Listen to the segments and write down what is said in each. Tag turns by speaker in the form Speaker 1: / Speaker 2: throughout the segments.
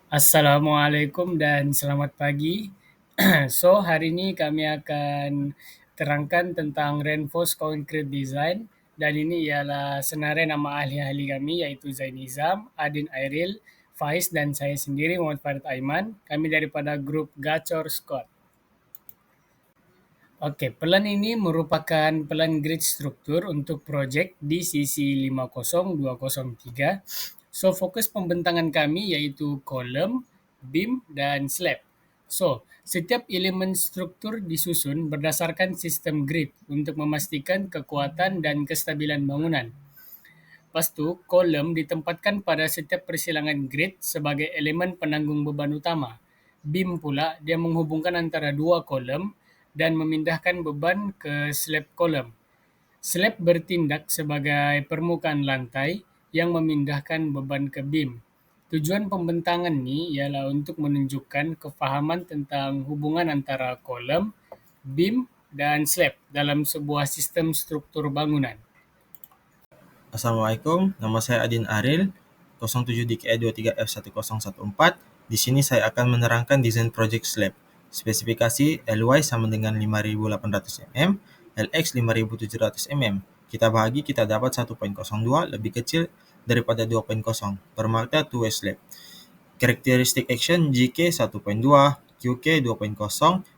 Speaker 1: Assalamualaikum dan selamat pagi. So, hari ini kami akan terangkan tentang Reinforced Concrete Design dan ini ialah senarai nama ahli-ahli kami yaitu Zain Nizam, Adin Airil, Faiz dan saya sendiri Muhammad Farid Aiman. Kami daripada grup Gacor Squad. Oke, pelan ini merupakan pelan grid struktur untuk proyek di sisi 50203. So, fokus pembentangan kami yaitu kolom, beam, dan slab. So, setiap elemen struktur disusun berdasarkan sistem grid untuk memastikan kekuatan dan kestabilan bangunan. Lepas tu, kolom ditempatkan pada setiap persilangan grid sebagai elemen penanggung beban utama. Beam pula, dia menghubungkan antara dua kolom dan memindahkan beban ke slab kolom. Slab bertindak sebagai permukaan lantai yang memindahkan beban ke beam. Tujuan pembentangan ni ialah untuk menunjukkan kefahaman tentang hubungan antara kolom, beam, dan slab dalam sebuah sistem struktur bangunan.
Speaker 2: Assalamualaikum, nama saya Adin Aril, 07 DKI 23F1014. Di sini saya akan menerangkan desain project slab. Spesifikasi LY sama dengan 5800 mm, LX 5700 mm. Kita bahagi, kita dapat 1.02 lebih kecil daripada 2.0, bermakna two-way slab. Karakteristik action GK 1.2, QK 2.0,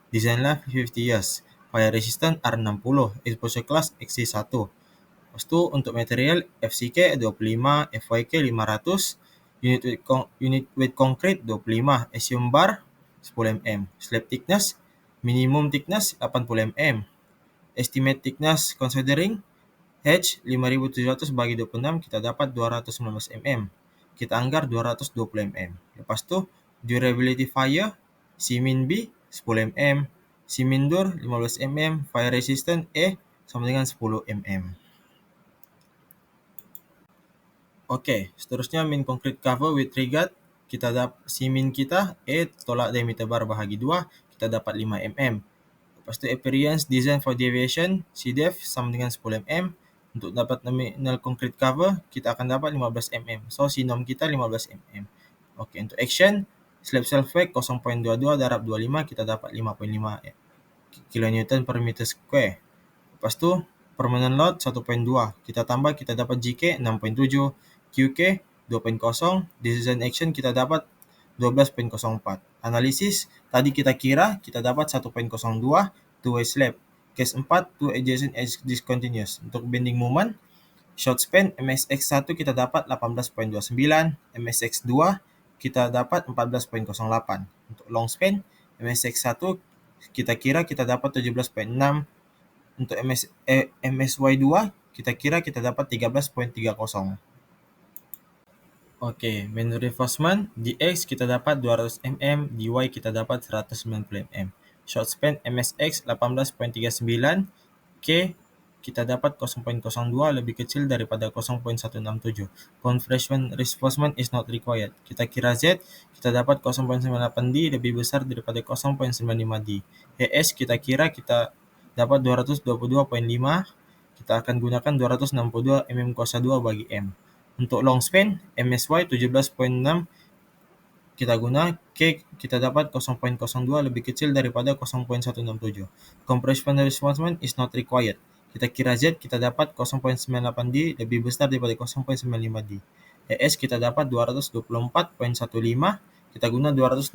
Speaker 2: design life 50 years, fire resistant R60, exposure class XC1. Lepas tu untuk material FCK 25, FYK 500, unit weight concrete 25, axiom bar 10 mm, slab thickness minimum thickness 80 mm, estimate thickness considering H 5700 bagi 26 kita dapat 219 mm. Kita anggar 220 mm. Lepas tu durability fire Simin B 10 mm, Simin Dur 15 mm, fire resistant E sama dengan 10 mm. Oke, seterusnya min concrete cover with regard, kita dapat simin kita E tolak diameter bar bahagi 2, kita dapat 5 mm. Lepas tu appearance design for deviation CDF sama dengan 10 mm. Untuk dapat nominal concrete cover, kita akan dapat 15 mm. So sinom kita 15 mm. Oke, untuk action slab self weight 0.22 darab 25 kita dapat 5.5 kN per meter square. Lepas tu permanent load 1.2, kita tambah kita dapat GK 6.7, QK 2.0, decision action kita dapat 12.04. Analisis tadi kita kira kita dapat 1.02 two-way slab. Case 4 two adjacent edge discontinuous. Untuk bending moment short span MSX1 kita dapat 18.29, MSX2 kita dapat 14.08. Untuk long span MSX1 kita kira kita dapat 17.6, untuk MSY2 kita kira kita dapat 13.30. Oke, main reinforcement DX kita dapat 200 mm, DY kita dapat 190 mm. Short span MSX 18.39, K kita dapat 0.02 lebih kecil daripada 0.167. Compression reinforcement is not required. Kita kira Z kita dapat 0.98D lebih besar daripada 0.95D. ES kita kira kita dapat 222.5, kita akan gunakan 262 mm kuasa 2 bagi M. Untuk long span MSY 17.6 kita guna, K kita dapat 0.02 lebih kecil daripada 0.167. Compression reinforcement is not required. Kita kira Z kita dapat 0.98D lebih besar daripada 0.95D. ES kita dapat 224.15, kita guna 262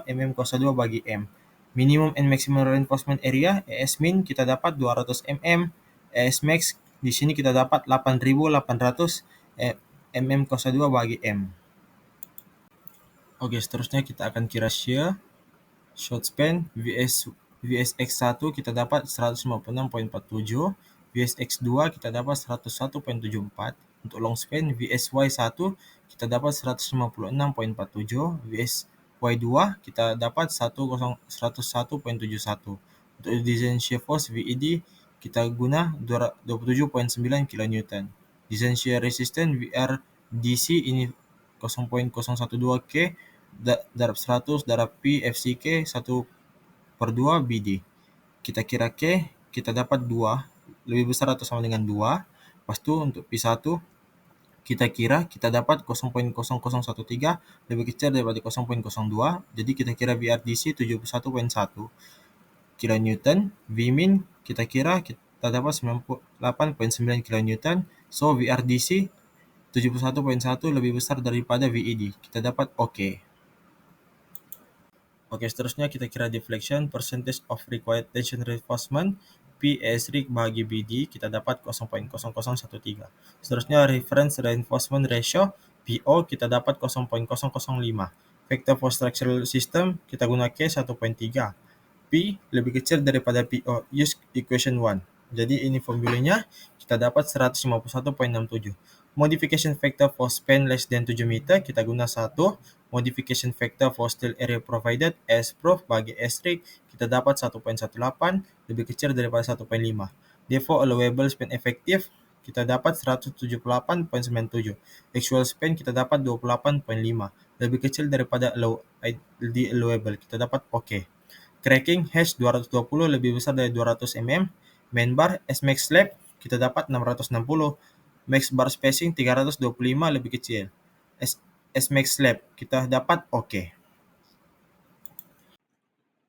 Speaker 2: mm kuasa 2 bagi M. Minimum and maximum reinforcement area ES min kita dapat 200 mm, ES max di sini kita dapat 8.800 mm kuasa 2 bagi M. Oke, seterusnya kita akan kira shear. Short span VSX1 kita dapat 156.47, VSX2 kita dapat 101.74. Untuk long span VSY1 kita dapat 156.47, VSY2 kita dapat 101.71. Untuk design shear force VED kita guna 27.9 kN. Design shear resistance VRDC ini 0.012 K darab 100 darab P FCK 1/2 BD. Kita kira K kita dapat 2, lebih besar atau sama dengan 2. Lepas tu untuk P1 kita dapat 0,0013 lebih kecil daripada 0,02. Jadi kita kira VRDC 71,1 kilonewton, Vmin kita kira kita dapat 98,9 kilonewton. So VRDC 71,1 lebih besar daripada VED. Kita dapat OK. Oke, seterusnya kita kira deflection, percentage of required tension reinforcement, P S-rig bagi BD, kita dapat 0,0013. Seterusnya reference reinforcement ratio, PO, kita dapat 0,005. Factor for structural system, kita guna K 1,3. P lebih kecil daripada PO, use equation 1. Jadi ini formulanya, kita dapat 151,67. Modification factor for span less than 7 meter, kita guna 1. Modification factor for steel area provided, S-proof bagi S-rig, kita dapat 1,18, lebih kecil daripada 1,5. Therefore, allowable span effective, kita dapat 178,97. Actual span kita dapat 28,5, lebih kecil daripada allowable, kita dapat OK. Cracking hash 220 lebih besar dari 200 mm. Main bar S-max slab kita dapat 660. Max bar spacing 325 lebih kecil. S-max slab kita dapat OK.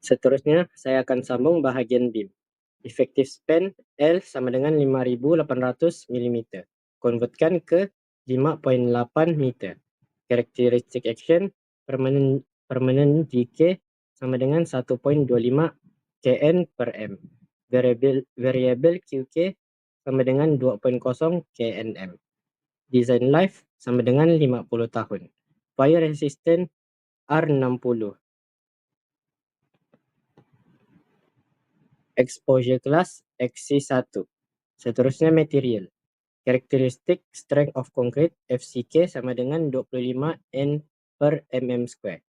Speaker 3: Seterusnya, saya akan sambung bahagian beam. Effective span L sama dengan 5.800 mm. Konvertkan ke 5.8 meter. Characteristic action permanent GK sama dengan 1.25 kN per M. Variable QK sama dengan 2.0 kNm. Design life sama dengan 50 tahun. Fire resistant R60. Exposure class XC1. Seterusnya material. Characteristic strength of concrete FCK sama dengan 25 N per mm square.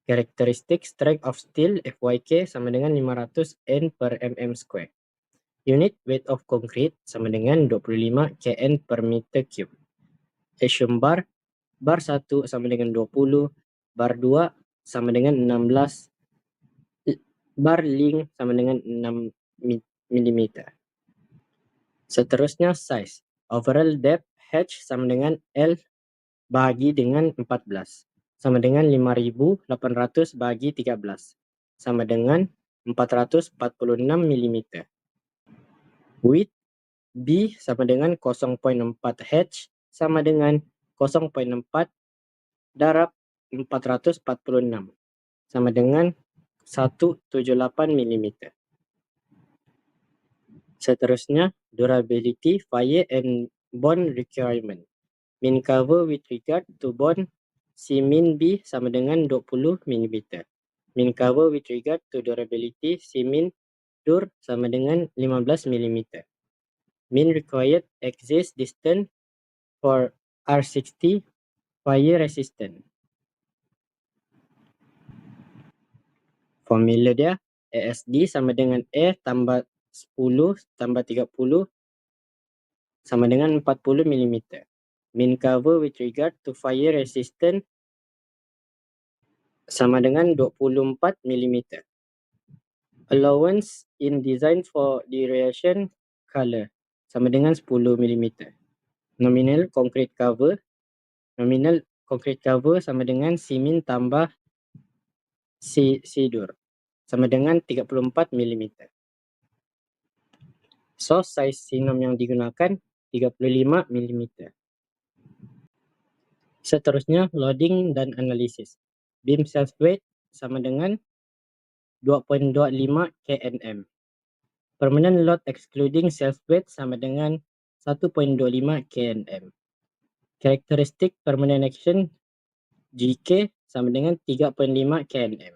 Speaker 3: Characteristic strength of steel FYK sama dengan 500 N per mm square. Unit weight of concrete sama dengan 25 kN per meter cube. Axiom bar 1 sama dengan 20, bar 2 sama dengan 16, bar link sama dengan 6 mm. Seterusnya size. Overall depth hatch sama dengan L bagi dengan 14 sama dengan 5.800 bagi 13 sama dengan 446 mm. Width B sama dengan 0.4 H sama dengan 0.4 darab 446 sama dengan 178 mm. Seterusnya, durability, fire and bond requirement. Min cover with regard to bond C min B sama dengan 20 mm. Min cover with regard to durability C min dur sama dengan 15 mm. Min required exit distance for R60 fire resistant. Formula dia ASD sama dengan A tambah 10 tambah 30 sama dengan 40 mm. Min cover with regard to fire resistant sama dengan 24 mm. Allowance in design for duration color sama dengan 10 mm. Nominal concrete cover sama dengan C min tambah C dur sama dengan 34 mm. So size sinom yang digunakan 35 mm. Seterusnya loading dan analisis. Beam self weight sama dengan 2.25 kNm. Permanent load excluding self weight sama dengan 1.25 kNm. Characteristic permanent action GK sama dengan 3.5 kNm.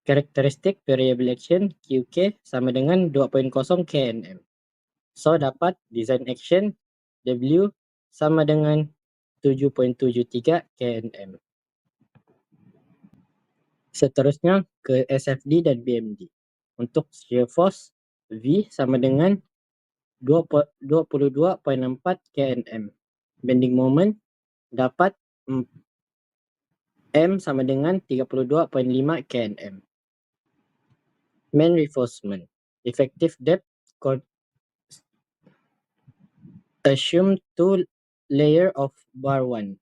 Speaker 3: Characteristic variable action QK sama dengan 2.0 kNm. So dapat design action W sama dengan 7.73 kNm. Seterusnya ke SFD dan BMD. Untuk shear force V sama dengan 22.4 kNm. Bending moment dapat M sama dengan 32.5 kNm. Main reinforcement. Effective depth assume two layer of bar 1.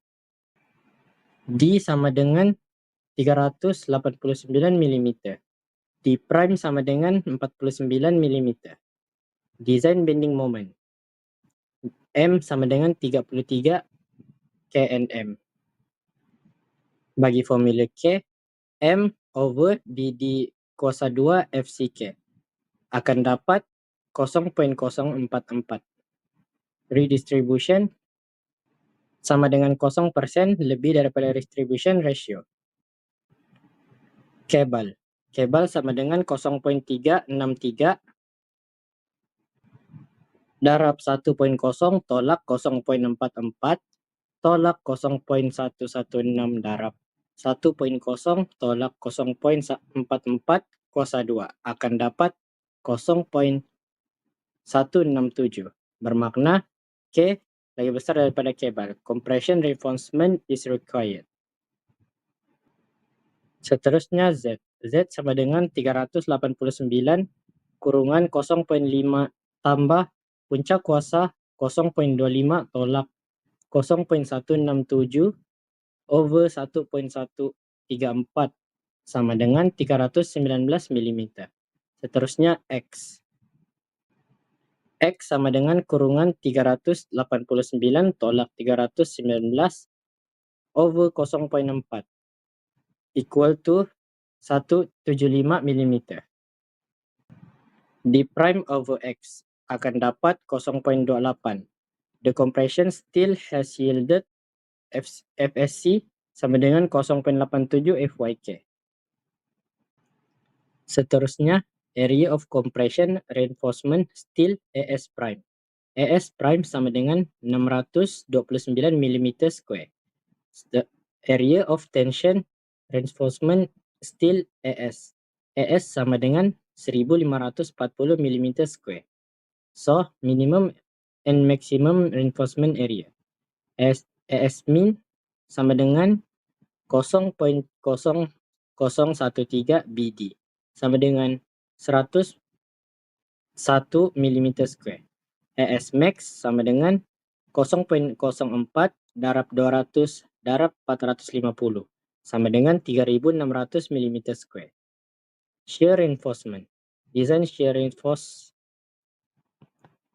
Speaker 3: D sama dengan 389 mm. D prime sama dengan 49 mm. Design bending moment. M sama dengan 33 kNm. Bagi formula K, M over BD kuasa 2 FCK akan dapat 0.044. Redistribution sama dengan 0% lebih daripada distribution ratio. Cable sama dengan 0.363 darab 1.0 tolak 0.44 tolak 0.116 darab 1.0 tolak 0.44 kuasa 2 akan dapat 0.167. Bermakna K lebih besar daripada cable. Compression reinforcement is required. Seterusnya Z. Z sama dengan 389 kurungan 0.5 tambah puncak kuasa 0.25 tolak 0.167 over 1.134 sama dengan 319 mm. Seterusnya X. X sama dengan kurungan 389 tolak 319 over 0.4 equal to 175 mm. D prime over X akan dapat 0.28. The compression still has yielded FSC sama dengan 0.87 FYK. Seterusnya, area of compression reinforcement steel AS prime. AS prime sama dengan 629 mm square. The area of tension reinforcement steel AS. AS sama dengan 1540 mm square. So, minimum and maximum reinforcement area. AS min sama dengan 0.0013 BD sama dengan 101 mm square. AS max sama dengan 0.04 darab 200 darab 450 sama dengan 3600 mm square. Shear reinforcement. Design shear reinforce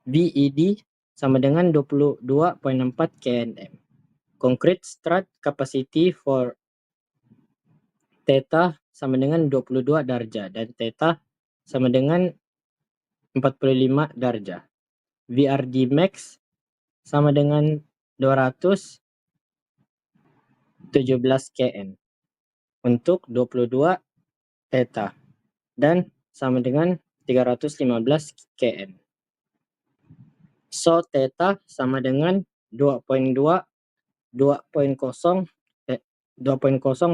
Speaker 3: VED sama dengan 22.4 kNm. Concrete strut capacity for theta sama dengan 22 darjah dan theta sama dengan 45 darjah. VRD max sama dengan 217 kN untuk 22 theta dan sama dengan 315 kN. So theta sama dengan 2.0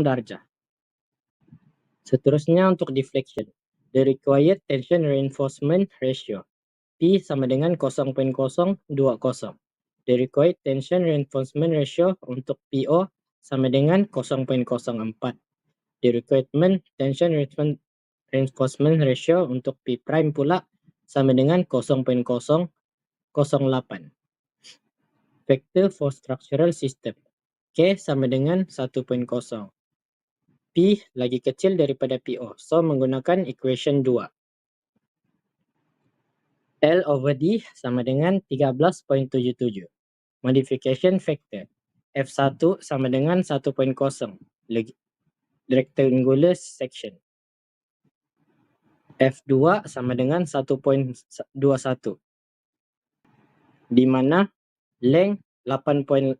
Speaker 3: darjah. Seterusnya untuk deflection. The required tension reinforcement ratio P sama dengan 0.020. The required tension reinforcement ratio untuk PO sama dengan 0.04. The requirement tension reinforcement ratio untuk P prime pula sama dengan 0.008. Vector for structural system K sama dengan 1.0. P lagi kecil daripada PO, so menggunakan equation 2. L over D sama dengan 13.77. Modification factor F1 sama dengan 1.0 rectangular section. F2 sama dengan 1.21 di mana length 5.8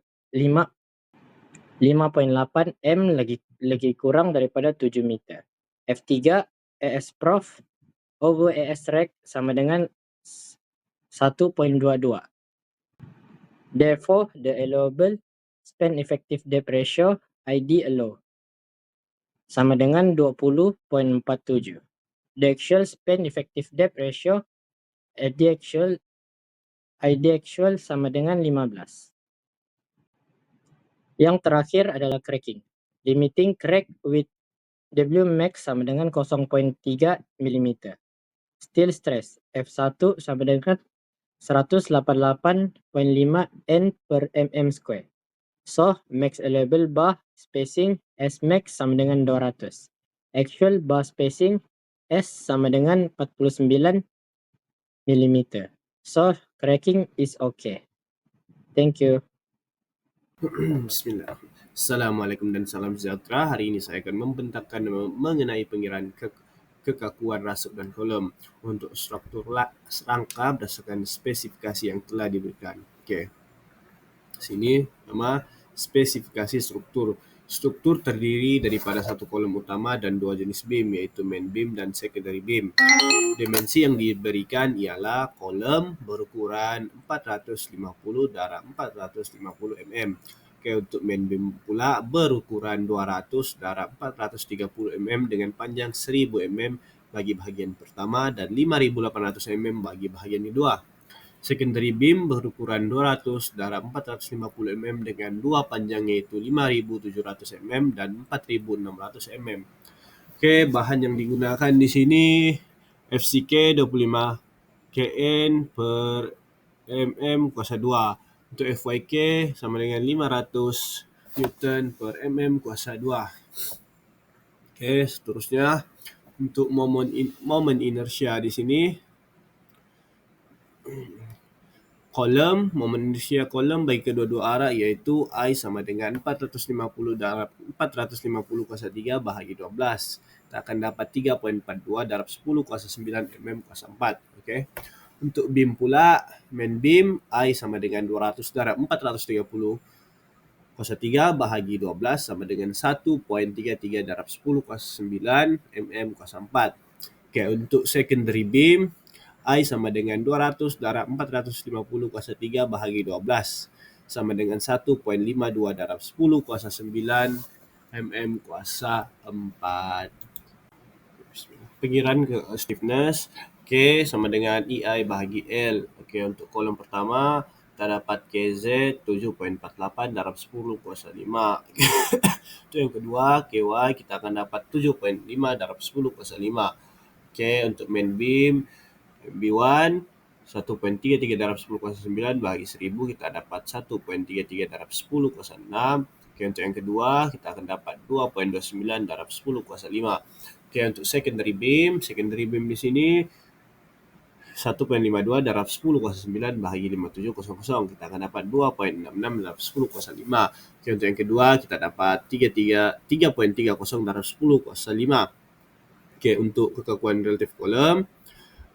Speaker 3: m lagi kurang daripada 7 meter. F3 AS prof over AS rec sama dengan 1.22. Therefore, the allowable span effective depth ratio ID allow sama dengan 20.47. The actual span effective depth ratio ID actual sama dengan 15. Yang terakhir adalah cracking. Limiting crack with W max sama dengan 0.3 mm. Steel stress F1 sama dengan 188.5 N per mm square. So, max allowable bar spacing S max sama dengan 200. Actual bar spacing S sama dengan 49 mm. So, cracking is okay. Thank you.
Speaker 4: Bismillah. Assalamualaikum dan salam sejahtera. Hari ini saya akan membentangkan mengenai pengiraan kekakuan rasuk dan kolom untuk struktur rangka berdasarkan spesifikasi yang telah diberikan. Okey. Sini nama spesifikasi struktur. Struktur terdiri daripada satu kolom utama dan dua jenis beam, iaitu main beam dan secondary beam. Dimensi yang diberikan ialah kolom berukuran 450 darab 450 mm. Okay, untuk main beam pula berukuran 200 darab 430 mm dengan panjang 1000 mm bagi bahagian pertama dan 5800 mm bagi bahagian kedua. Secondary beam berukuran 200 darab 450 mm dengan dua panjang, yaitu 5700 mm dan 4600 mm. Okey, bahan yang digunakan di sini FCK 25 kN per mm kuasa 2. Untuk FYK sama dengan 500 Newton per mm kuasa 2. Okey, seterusnya untuk moment inersia di sini, moment inersia kolom bagi kedua-dua arah iaitu I sama dengan 450 darab 450 kuasa 3 bahagi 12. Kita akan dapat 3.42 darab 10 kuasa 9 mm kuasa 4. Okey. Untuk beam pula, main beam I sama dengan 200 darab 430 kuasa 3 bahagi 12 sama dengan 1.33 darab 10 kuasa 9 mm kuasa 4. Okey, untuk secondary beam I sama dengan 200 darab 450 kuasa 3 bahagi 12 sama dengan 1.52 darab 10 kuasa 9 mm kuasa 4. Pengiraan ke stiffness K sama dengan EI bahagi L. Okey, untuk kolom pertama kita dapat KZ 7.48 darab 10 kuasa 5. Untuk yang kedua KY kita akan dapat 7.5 darab 10 kuasa 5. Okey, untuk main beam B1 1.33 darab 10 kuasa 9 bahagi 1000 kita dapat 1.33 darab 10 kuasa 6. Okey, untuk yang kedua kita akan dapat 2.29 darab 10 kuasa 5. Okey, untuk secondary beam di sini 1.52 darab 10 kuasa 9 bahagi 5700 kita akan dapat 2.66 darab 10 kuasa 5. Okey, untuk yang kedua kita dapat 3.30 darab 10 kuasa 5. Okey, untuk kekakuan relatif kolom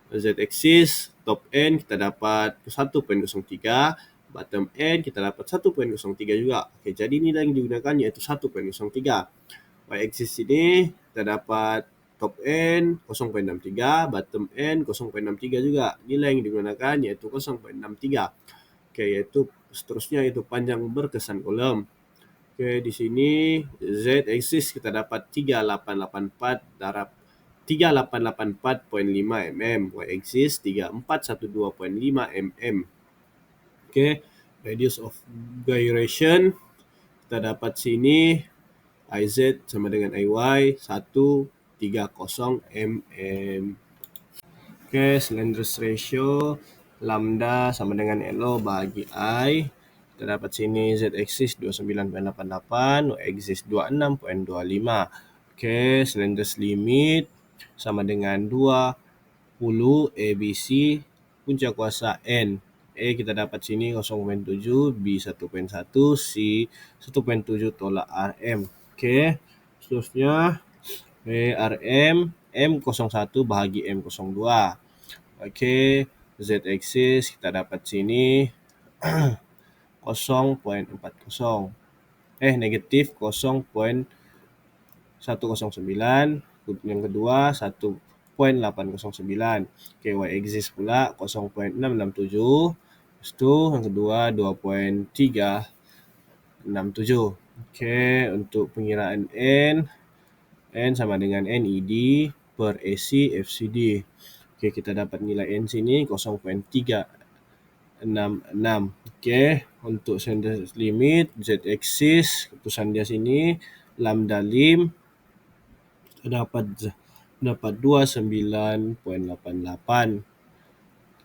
Speaker 4: Z-axis top N kita dapat 1.03, bottom N kita dapat 1.03 juga. Okey, jadi nilai yang digunakan iaitu 1.03. Y-axis ini kita dapat top N 0.63, bottom N 0.63 juga. Nilai yang digunakan iaitu 0.63. Okey, yaitu seterusnya itu panjang berkesan kolom. Okey, di sini Z-axis kita dapat 3884 darab 3884.5 mm, Y-axis 3412.5 mm. Okey, radius of gyration kita dapat sini IZ sama dengan IY 130 mm. Okey, slenderness ratio lambda sama dengan LO bahagi I. Kita dapat sini Z-axis 29.88, Y-axis 26.25. Okey, slenderness limit sama dengan 20 ABC punca kuasa N. A kita dapat sini 0.7, B 1.1, C 1.7 tolak RM. Okey, seterusnya RM M01 bahagi M02. Okey, Z-axis kita dapat sini 0.40. Negatif 0.109. Yang kedua 1.809. Okey, Y-axis pula 0.667. Lepas tu yang kedua 2.367. Okey, untuk pengiraan N sama dengan NED per AC FCD. Okey, kita dapat nilai N sini 0.366. Okey, untuk slenderness limit Z-axis keputusan dia sini lambda lim dapat 29.88.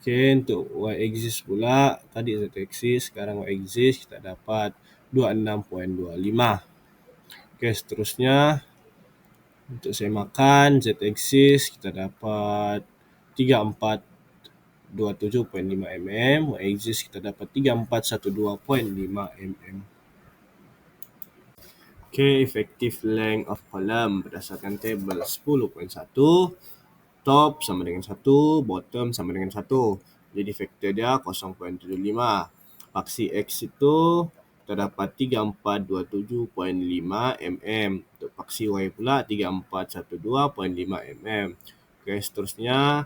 Speaker 4: Oke, untuk Y axis pula, tadi Z axis, sekarang Y axis kita dapat 26.25. Oke, seterusnya untuk semakan Z axis kita dapat 3427.5 mm, Y axis kita dapat 3412.5 mm. Oke, effective length of column berdasarkan tabel 10.1, top sama dengan 1, bottom sama dengan 1. Jadi faktor dia 0.75. Paksi X itu terdapat 3427.5 mm. Untuk paksi Y pula 3412.5 mm. Oke, seterusnya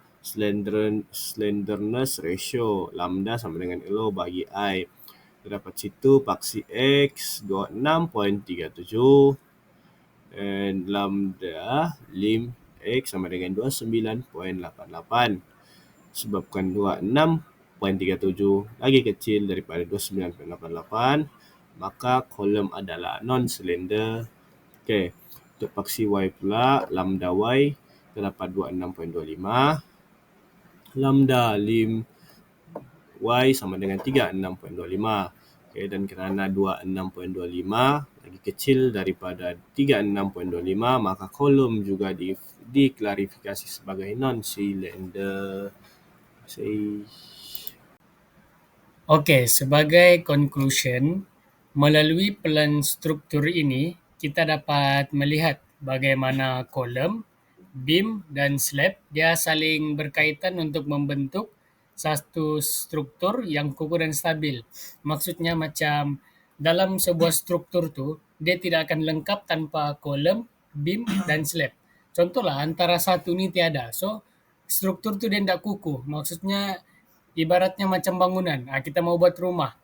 Speaker 4: slenderness ratio lambda sama dengan LO bagi I. Terdapat situ paksi X 26.37 dan lambda lim X sama dengan 29.88. Sebabkan 26.37 lagi kecil daripada 29.88, maka kolom adalah non-slender. Oke, untuk paksi Y pula, lambda Y terdapat 26.25, lambda lim Y sama dengan 36.25. Oke, dan kerana 26.25 lagi kecil daripada 36.25, maka kolom juga diklarifikasi sebagai non-cylinder.
Speaker 1: Oke, sebagai conclusion, melalui pelan struktur ini, kita dapat melihat bagaimana kolom, beam dan slab dia saling berkaitan untuk membentuk satu struktur yang kukuh dan stabil. Maksudnya macam dalam sebuah struktur tu, dia tidak akan lengkap tanpa kolom, beam dan slab. Contohlah antara satu ni tiada. So, struktur tu dia tidak kukuh. Maksudnya ibaratnya macam bangunan. Kita mau buat rumah.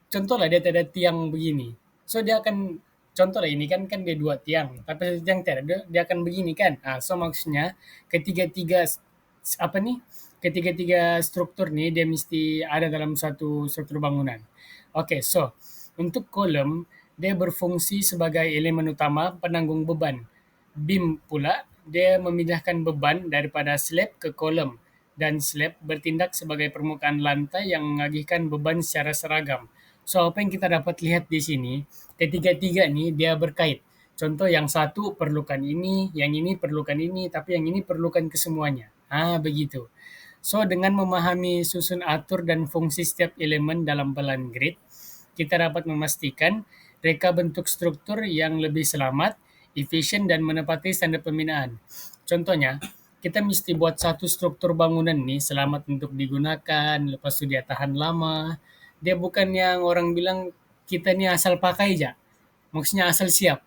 Speaker 1: Contohlah dia ada tiang begini. So dia akan contohlah ini kan dia dua tiang, tapi tiang tiada dia akan begini kan. So maksudnya ketiga-tiga apa nih? Ketiga-tiga struktur nih dia mesti ada dalam satu struktur bangunan. Oke, so untuk kolom dia berfungsi sebagai elemen utama penanggung beban. Beam pula dia memindahkan beban daripada slab ke kolom dan slab bertindak sebagai permukaan lantai yang mengagihkan beban secara seragam. So, apa yang kita dapat lihat di sini, ketiga-tiga nih dia berkait. Contoh yang satu perlukan ini, yang ini perlukan ini, tapi yang ini perlukan kesemuanya. Begitu. So, dengan memahami susun atur dan fungsi setiap elemen dalam pelan grid, kita dapat memastikan reka bentuk struktur yang lebih selamat, efisien, dan menepati standar pembinaan. Contohnya, kita mesti buat satu struktur bangunan nih selamat untuk digunakan, lepas itu dia tahan lama. Dia bukan yang orang bilang kita nih asal pakai aja, maksudnya asal siap.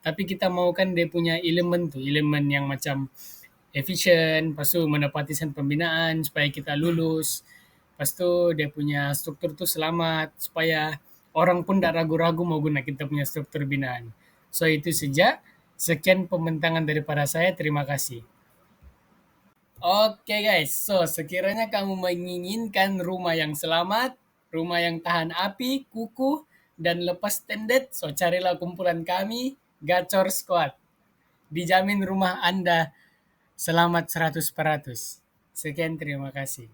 Speaker 1: Tapi kita mau kan dia punya elemen tuh, elemen yang macam efisien, lepas tu menepati standar pembinaan supaya kita lulus. Lepas tu dia punya struktur tuh selamat supaya orang pun tak ragu-ragu mau guna kita punya struktur binaan. So itu saja. Sekian pembentangan daripada saya. Terima kasih. Oke guys, so sekiranya kamu menginginkan rumah yang selamat, rumah yang tahan api, kukuh, dan lepas tendet, so carilah kumpulan kami, Gacor Squad. Dijamin rumah Anda selamat 100%. Sekian, terima kasih.